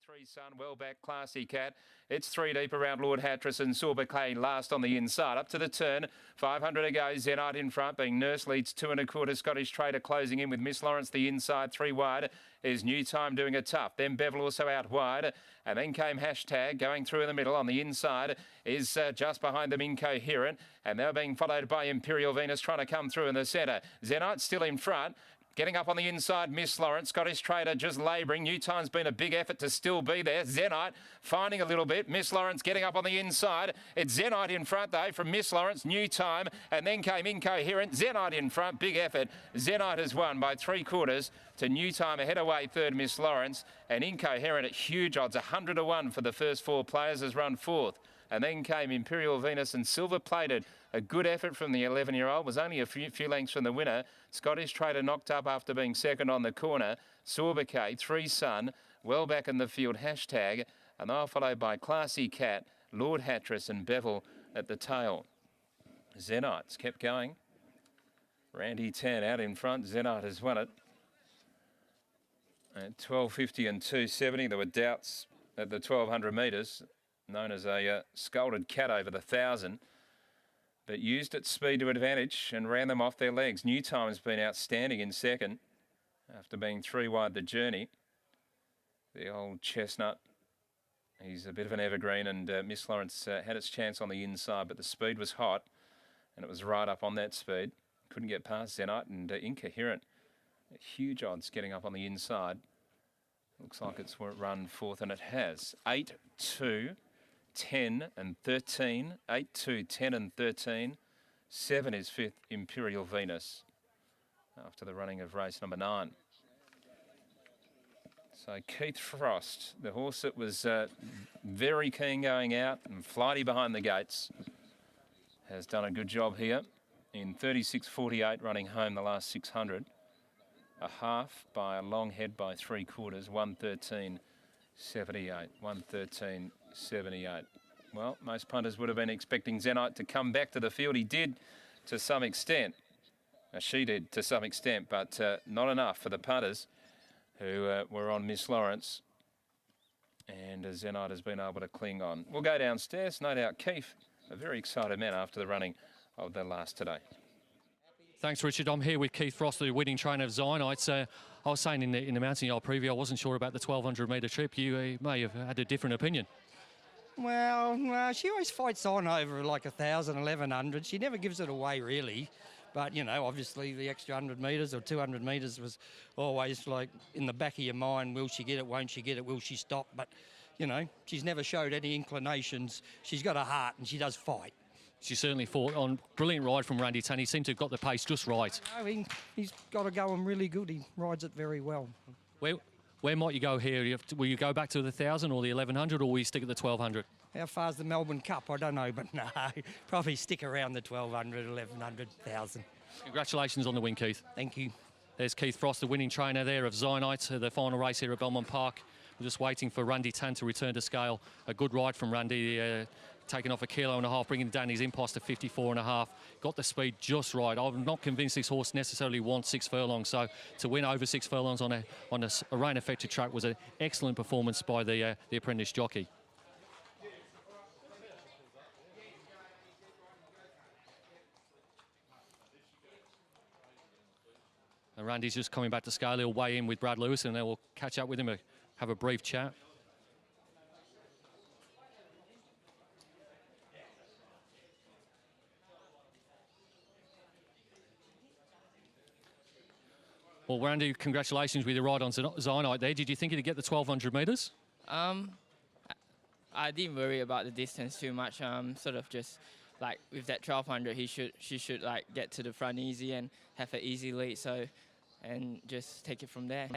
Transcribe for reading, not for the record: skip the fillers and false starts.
Three Sun, well back, Classy Cat. It's three deep around Lord Hatteras and Silver Cane last on the inside. Up to the turn, 500 to go. Zenite in front, being Nurse leads 2 1/4. Scottish Trader closing in with Miss Lawrence the inside. 3 wide is New Time doing a tough. Then Bevel also out wide. And then came Hashtag going through in the middle. On the inside is just behind them Incoherent. And they're being followed by Imperial Venus trying to come through in the centre. Zenite still in front. Getting up on the inside, Miss Lawrence. Scottish Trader just labouring. New Time's been a big effort to still be there. Zenite finding a little bit. Miss Lawrence getting up on the inside. It's Zenite in front, though, from Miss Lawrence. New Time. And then came Incoherent. Zenite in front. Big effort. Zenite has won by 3/4 to New Time ahead away third, Miss Lawrence. And Incoherent at huge odds. 100 to 1 for the first 4 players has run fourth. And then came Imperial Venus and Silver Plated. A good effort from the 11-year-old. Was only a few lengths from the winner. Scottish Trader knocked up after being second on the corner. Sorbet, Three Sun, well back in the field, Hashtag. And they are followed by Classy Cat, Lord Hatteras and Bevel at the tail. Zenites kept going. Randy Tan out in front. Zenite has won it. At 12.50 and 2.70. There were doubts at the 1,200 metres. Known as a scalded cat over the 1,000, but used its speed to advantage and ran them off their legs. New Time has been outstanding in second after being 3 wide the journey. The old chestnut, he's a bit of an evergreen, and Miss Lawrence had its chance on the inside, but the speed was hot and it was right up on that speed. Couldn't get past Zenite, and Incoherent, huge odds getting up on the inside. Looks like it's run fourth, and it has. 8, 2, 10 and 13. 8, 2, 10 and 13. 7 is fifth, Imperial Venus, after the running of race number 9. So Keith Frost, the horse that was very keen going out and flighty behind the gates, has done a good job here in 36.48, running home the last 600. A half by a long head by 3/4, 113.78, 113.78. Well, most punters would have been expecting Zenite to come back to the field. He did to some extent. She did to some extent, but not enough for the punters who were on Miss Lawrence. And Zenite has been able to cling on. We'll go downstairs. No doubt Keith, a very excited man after the running of the last today. Thanks, Richard. I'm here with Keith Frost, the winning trainer of Zenite. I was saying in the Mountain Yard preview, I wasn't sure about the 1,200 metre trip. You may have had a different opinion. Well, she always fights on over like 1,000, 1,100. She never gives it away, really. But, you know, obviously the extra 100 metres or 200 metres was always like in the back of your mind, will she get it, won't she get it, will she stop? But, you know, she's never showed any inclinations. She's got a heart and she does fight. She certainly fought on. Brilliant ride from Randy Tan. He seemed to have got the pace just right. I mean, he's got to go on really good. He rides it very well. Where might you go here? Will you go back to the 1,000 or the 1,100, or will you stick at the 1,200? How far's the Melbourne Cup? I don't know, but no, probably stick around the 1,200, 1,100, 1,000. Congratulations on the win, Keith. Thank you. There's Keith Frost, the winning trainer there of Zenite, the final race here at Belmont Park. We're just waiting for Randy Tan to return to scale. A good ride from Randy, taking off 1.5 kilos, bringing down his impost to 54.5. Got the speed just right. I'm not convinced this horse necessarily wants 6 furlongs, so to win over 6 furlongs on a rain-affected track was an excellent performance by the apprentice jockey. And Randy's just coming back to scale. He'll weigh in with Brad Lewis, and then we'll catch up with him, have a brief chat. Well, Randy, congratulations with your ride on Zenite there. Did you think you'd get the 1,200 metres? I didn't worry about the distance too much. Sort of just like with that 1,200, she should like get to the front easy and have an easy lead. So, and just take it from there.